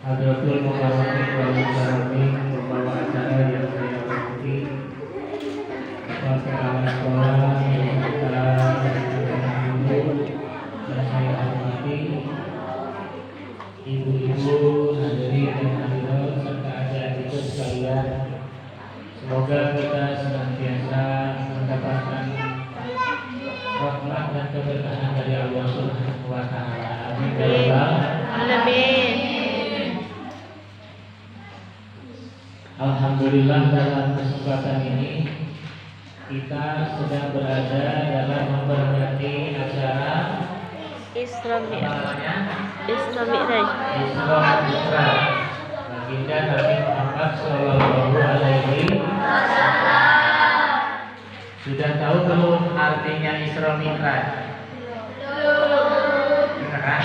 Hadratul Mukarramin wal Mukarramin, pembawa acara yang saya hormati, kepala sekolah yang kita dan saya hormati, ibu-ibu, hadirin dan hadirat serta adik-adik sekalian. Semoga kita senantiasa mendapatkan rahmat dan keberkahan dari Allah Subhanahu wa taala. Amin ya rabbal alamin. Alhamdulillah, dalam kesempatan ini kita sedang berada dalam memperingati acara Isra Mi'raj. Baginda Nabi Muhammad Sallallahu Alaihi Wasallam. Sudah tahu belum artinya Isra Mi'raj? Benar?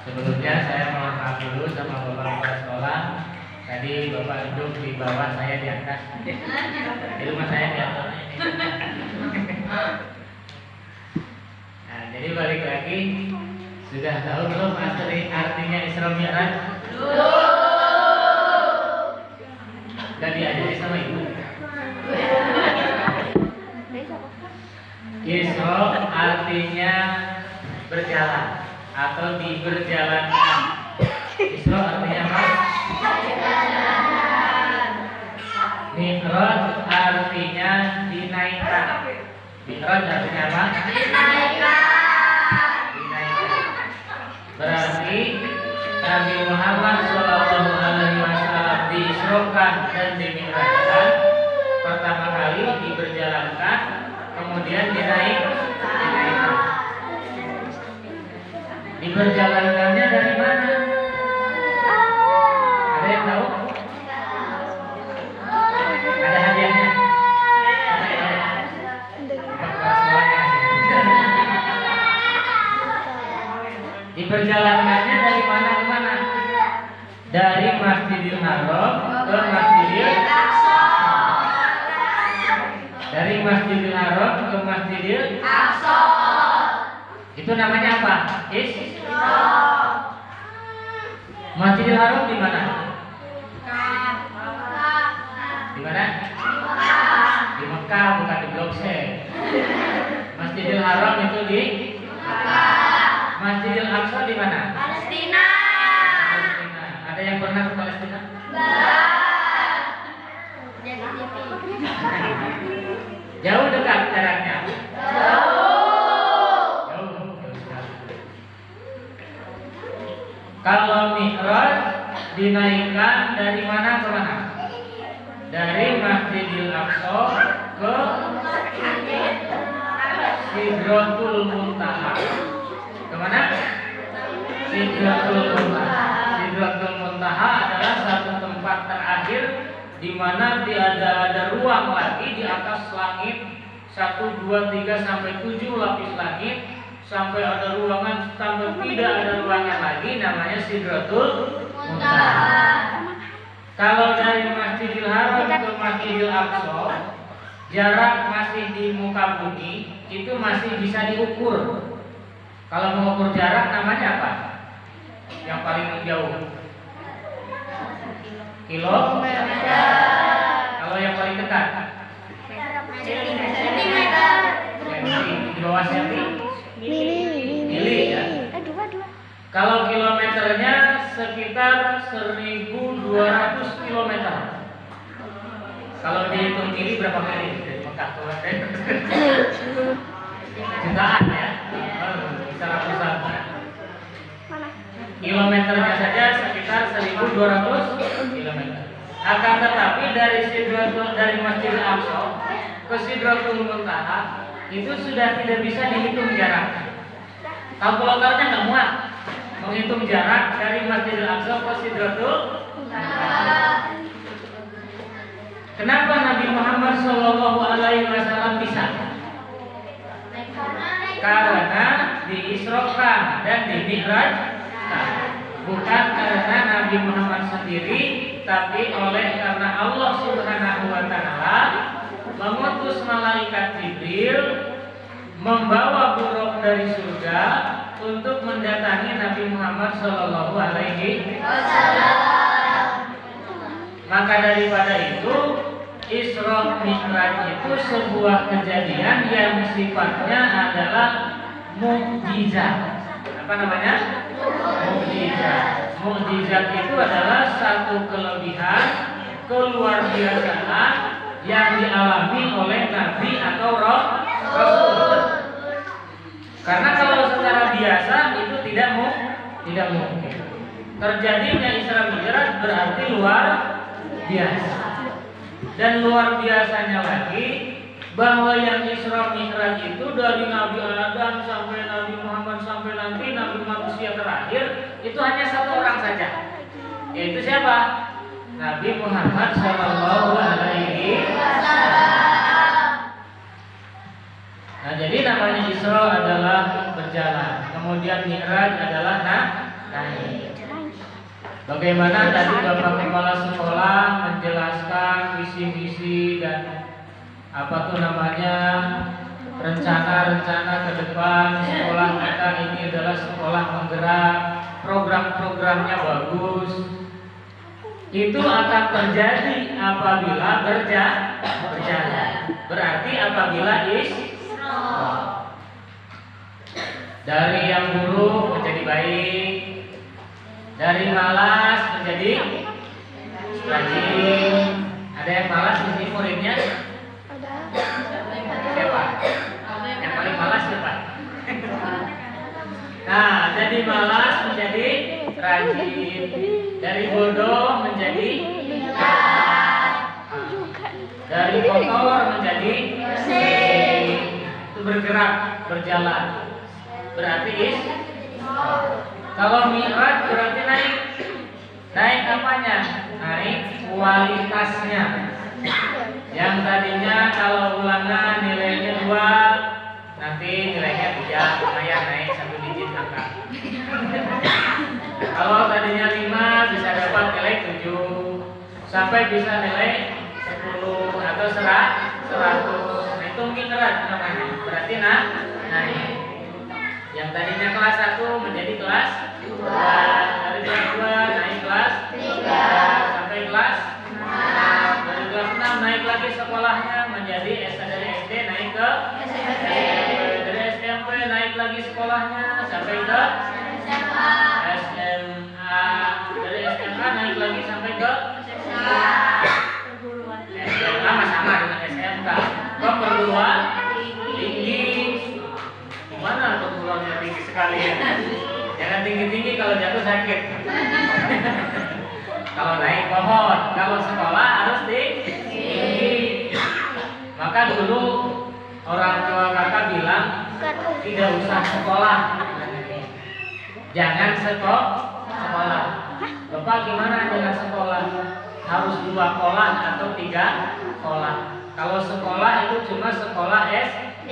Sebelumnya saya mohon maaf dulu sama bapak-bapak sekolah. Tadi bapak duduk di bawah, saya di atas. Di rumah saya di atas. Nah, jadi balik lagi, sudah tahu belum artinya Isra Mi'raj? Sudah diajari sama ibu. Isra artinya berjalan atau diberjalankan. Isra artinya apa? Mi'raj artinya dinaikkan. Mi'raj artinya apa? Dinaikkan. Berarti Nabi Muhammad Sallallahu Alaihi Wasallam diisrokan dan dimi'rajkan. Pertama kali diberjalankan, kemudian dinaikkan. Diberjalankannya dari mana? Ada yang tahu? Ada hadiahnya? Diberjalankannya dari mana ke mana? Dari Masjidil Haram ke Masjidil Aqsa. Dari Masjidil Haram ke Masjidil Aqsa. Itu namanya apa? Isra. Masjidil Haram di mana? Di mana? Di Mekah, bukan di Blok C. Masjidil Haram itu di Mekah. Masjidil Aqsa di mana? Palestina. Palestina. Ada yang pernah ke Palestina? Enggak. Jauh dekat jaraknya? Jauh. Kalau Mi'raj dinaikkan dari mana ke mana? Dari Masjidil Aqsa ke Sidratul Muntaha. Kemana? Sidratul Muntaha. Sidratul Muntaha adalah satu tempat terakhir di mana ada ruang lagi di atas langit 1, 2, 3 sampai 7 lapis langit, sampai ada ruangan sampai tidak ada ruangan lagi, namanya Sidratul Muntaha. Kalau dari Masjidil Haram ke Masjidil Aqsa, jarak masih di muka bumi, itu masih bisa diukur. Kalau mengukur jarak namanya apa? Yang paling jauh? Kilometer. Kalau yang paling dekat? Sentimeter. Di bawah senti? Mili ya. Kalau kilometernya sekitar 1.200 kilometer. Kalau dihitung mili berapa mili? Dari Mekah ke Madinah? Jutaan ya. Bisa ratusan. Kilometernya saja sekitar 1.200 kilometer. Akan tetapi dari Masjidil Aqsa ke Sidratul Muntaha itu sudah tidak bisa dihitung jarak. Kalkulatornya nggak muat menghitung jarak dari Masjidil Aqsa ke Sidratul Muntaha. Kenapa Nabi Muhammad Sallallahu Alaihi Wasallam bisa? Karena diisrokan dan dimi'rajkan. Bukan karena Nabi Muhammad sendiri, tapi karena Allah Subhanahu wa taala mengutus malaikat Jibril membawa buruk dari surga untuk mendatangi Nabi Muhammad sallallahu alaihi wasallam. Maka daripada itu, Isra Mi'raj itu sebuah kejadian yang sifatnya adalah mukjizat. Apa namanya? Mukjizat. Mukjizat itu adalah satu kelebihan, keluar biasaan yang dialami oleh Nabi atau Rasul. Karena kalau secara biasa itu tidak mungkin. Terjadinya Isra Mi'raj berarti luar biasa. Dan luar biasanya lagi bahwa yang Isra Mi'raj itu dari Nabi Adam sampai Nabi Muhammad sampai nanti Nabi manusia terakhir itu hanya satu orang saja. Yaitu siapa? Nabi Muhammad sallallahu alaihi wasallam. Nah, jadi namanya Isra adalah berjalan, kemudian Mi'raj adalah naik. Bagaimana tadi Bapak Kepala Sekolah menjelaskan visi-visi dan rencana-rencana ke depan sekolah kita ini adalah sekolah penggerak, program-programnya bagus. Itu akan terjadi apabila berjalan. Berarti apabila dari yang buruk menjadi baik, dari malas menjadi rajin. Ada yang malas di sini muridnya? Siapa? Yang paling malas siapa? Nah, dari malas menjadi rajin, dari bodoh menjadi dari kotor menjadi bersih. Itu bergerak, berjalan. Berarti kalau Mi'raj berarti naik. Naik apanya? Naik kualitasnya. Yang tadinya kalau ulangan nilainya 2, nanti nilainya 3, lumayan naik 1 digit angka. Kalau tadinya 5 bisa dapat nilai 7, sampai bisa nilai 10 atau 100. Nah, itu Mi'raj namanya. Berarti naik. Yang tadinya kelas 1 menjadi kelas 2, dari kelas 2 naik kelas 3 sampai kelas 6. Dari kelas 6 naik lagi sekolahnya menjadi dari SD naik ke SMP. Dari SMP naik lagi sekolahnya sampai ke SMA. Dari SMA naik lagi sampai ke SMA sama dengan SMK. Perguruan tinggi. Mana perguruannya tinggi sekali ya? Jangan tinggi-tinggi, kalau jatuh sakit. Kalau naik pohon, kalau sekolah harus tinggi. Maka dulu orang tua kakak bilang tidak usah sekolah, jangan sekolah. Bapak gimana dengan sekolah? Harus 2 sekolah atau 3 sekolah. Kalau sekolah itu cuma sekolah SD,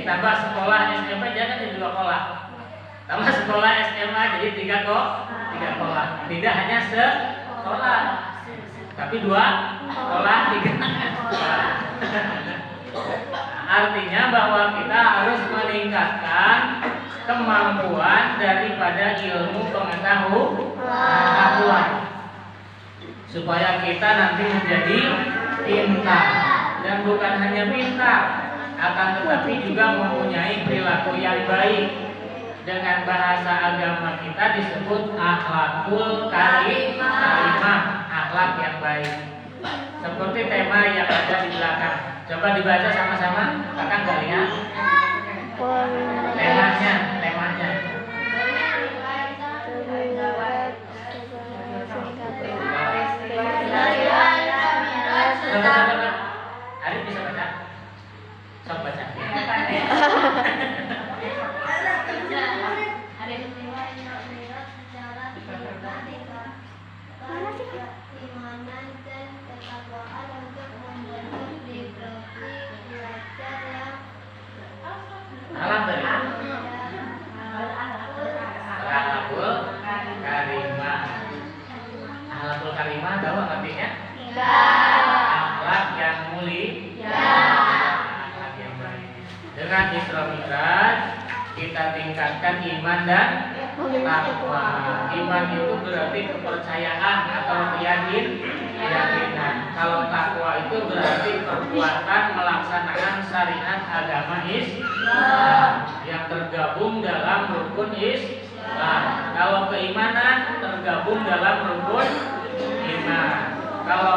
ditambah sekolah SMP jangan jadi 2 sekolah. Tambah sekolah SMA jadi 3 sekolah. Tidak hanya sekolah, tapi 2 sekolah, 3 sekolah. Artinya bahwa kita harus meningkatkan kemampuan daripada ilmu pengetahuan supaya kita nanti menjadi pintar, dan bukan hanya pintar, akan tetapi juga mempunyai perilaku yang baik. Dengan bahasa agama kita disebut akhlakul karimah, akhlak yang baik. Seperti tema yang ada di belakang. Coba dibaca sama-sama. Kakak nggak lihat? Temanya. Arif bisa baca? Sok baca. Alam tadi. Akhlak yang mulia. Akhlak yang baik. Dengan Isra Mi'raj kita tingkatkan iman dan takwa. Iman itu berarti kepercayaan atau keyakinan. Kalau takwa itu berarti perbuatan melaksanakan syariat agama Islam yang tergabung dalam rukun Islam. Kalau keimanan tergabung dalam rukun iman. Kalau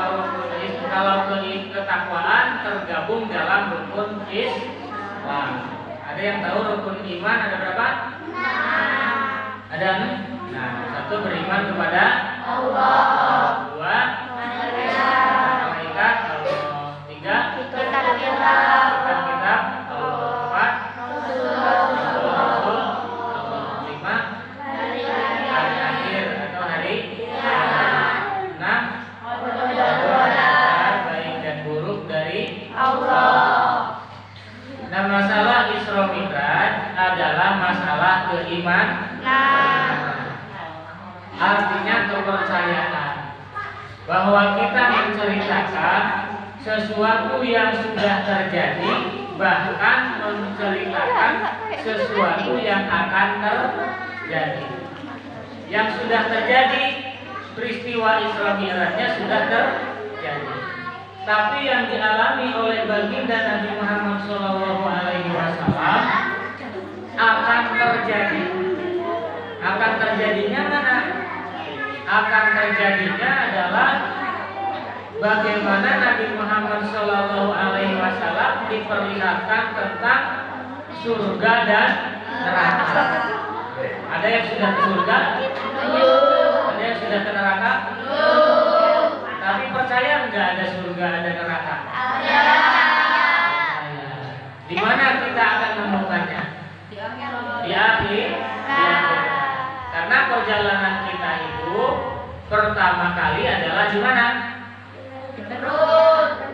ketakwaan tergabung dalam rukun Islam. Ada yang tahu rukun iman ada berapa? Ada 6. Nah, 1 beriman kepada Allah. 2 malaikat Allah. 3 kitab Allah. 4 Rasul Allah. 5 hari akhir atau hari kiamat. 6 baik dan buruk dari Allah. Nah, masalah Isra Mi'raj adalah masalah keimanan. Artinya kepercayaan bahwa kita menceritakan sesuatu yang sudah terjadi, bahkan menceritakan sesuatu yang akan terjadi. Yang sudah terjadi, peristiwa Isra Mi'rajnya sudah terjadi. Tapi yang dialami oleh baginda Nabi Muhammad SAW akan terjadi. Akan terjadinya mana? Akan terjadinya adalah bagaimana Nabi Muhammad SAW diperlihatkan tentang surga dan neraka. Ada yang sudah ke surga? Ada yang sudah ke neraka? Tapi percaya nggak ada surga, ada neraka? Di mana kita akan menemukannya? Di akhir. Karena perjalanan kita itu pertama kali adalah di mana?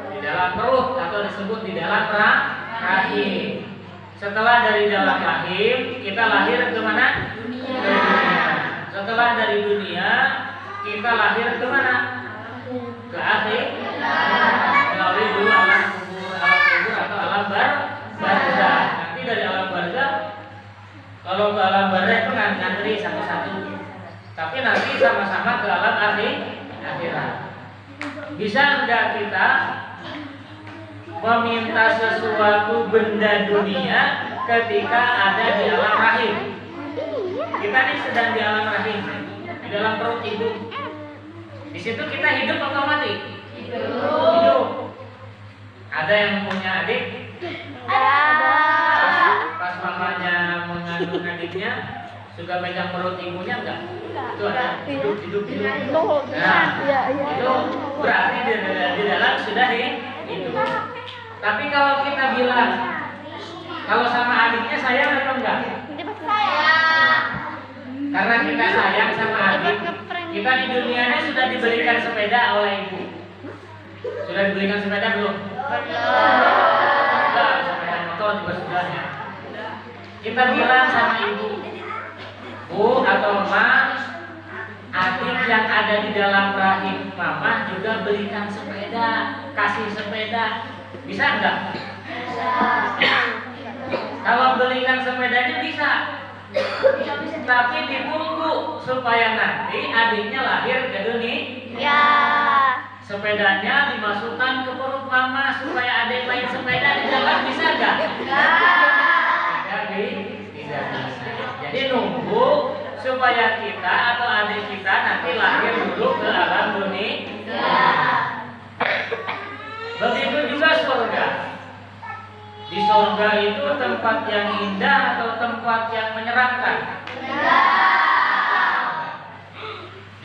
Di dalam perut atau disebut di dalam rahim. Setelah dari dalam rahim kita lahir ke mana? Dunia. Setelah dari dunia kita lahir ke mana? Ke akhir. Melalui dulu alam kubur atau alam barzah. Nanti dari alam barzah, kalau ke alam barzah itu ngantri satu-satu. Tapi nanti sama-sama ke alam akhirat. Bisa enggak kita meminta sesuatu benda dunia ketika ada di alam rahim? Kita ini sedang di alam rahim, di dalam perut ibu. Di situ kita hidup atau mati? Hidup. Ada yang punya adik? Pas mamanya mengandung adiknya, suka pegang perut ibunya enggak? Itu ada hidup. Nah, itu berarti di dalam sudah hidup. Tapi kalau kita bilang, kalau sama adiknya sayang atau enggak? Karena kita sayang sama adik, kita di dunianya sudah diberikan sepeda oleh ibu. Sudah diberikan sepeda belum? Enggak, sepeda motor juga sudah ya. Kita bilang sama ibu, Bu atau Ma, adik yang ada di dalam rahim mama juga berikan sepeda, kasih sepeda. Bisa enggak? Bisa. Kalau belikan sepedanya bisa. Tapi ditunggu supaya nanti adiknya lahir ke dunia. Sepedanya dimasukkan ke perut mama supaya adik main sepeda di dalam, bisa enggak? Tidak bisa. Jadi nunggu supaya kita atau adik kita nanti lahir dulu ke alam dunia. Begitu juga surga. Di surga itu tempat yang indah atau tempat yang menyeramkan?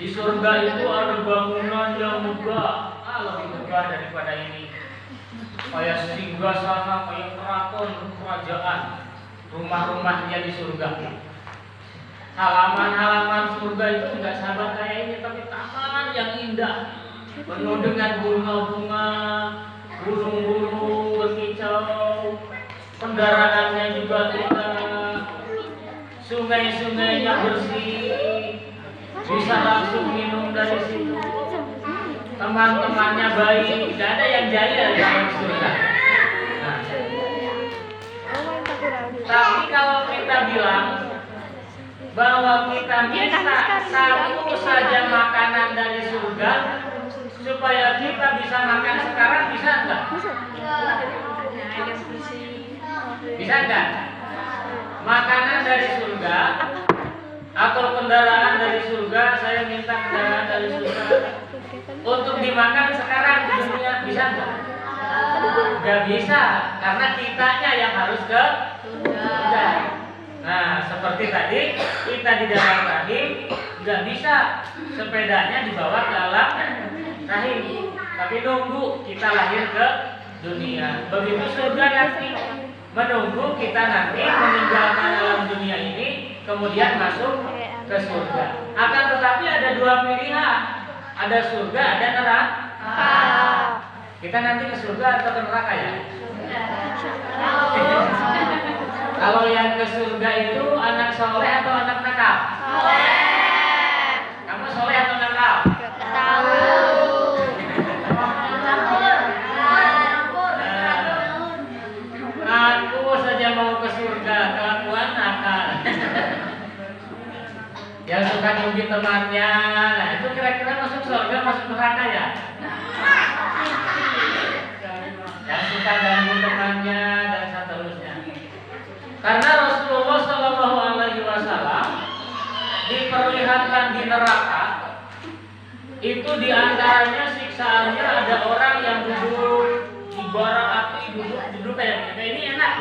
Di surga itu ada bangunan yang megah, lebih megah daripada ini. Kayak singgasana, kayak keraton, kerajaan, rumah-rumahnya di surga. Halaman-halaman surga itu enggak sama kayak ini, tapi taman yang indah, penuh dengan bunga-bunga, burung-burung berkicau, kendaraannya juga indah, sungai-sungainya bersih, bisa langsung minum dari situ. teman-temannya baik, tidak ada yang jahil di dalam surga. Nah, tapi kalau kita bilang bahwa kita minta satu saja makanan dari surga supaya kita bisa makan sekarang, bisa enggak? Bisa enggak? Makanan dari surga atau kendaraan dari surga, saya minta kendaraan dari surga untuk dimakan sekarang di dunia, bisa enggak? Enggak bisa, karena kitanya yang harus ke surga. Nah, seperti tadi kita di dalam rahim nggak bisa sepedanya dibawa ke alam rahim, tapi nunggu kita lahir ke dunia. Begitu surga nanti menunggu kita nanti meninggalkan alam dunia ini, kemudian masuk ke surga. Akan tetapi ada dua pilihan, ada surga, ada neraka. Kita nanti ke surga atau ke neraka ya? Kalau yang ke surga itu anak soleh atau anak nakal? Soleh. Kamu soleh atau nakal? Tahu. Aku saja mau ke surga, kelakuan nakal. Yang suka nunggu temannya, nah itu kira-kira masuk surga, masuk neraka ya? Yang suka ganggu temannya dan seterusnya. Karena Rasulullah Shallallahu Alaihi Wasallam diperlihatkan di neraka, itu diantaranya siksaannya ada orang yang duduk di bara api, duduk kayak ini enak.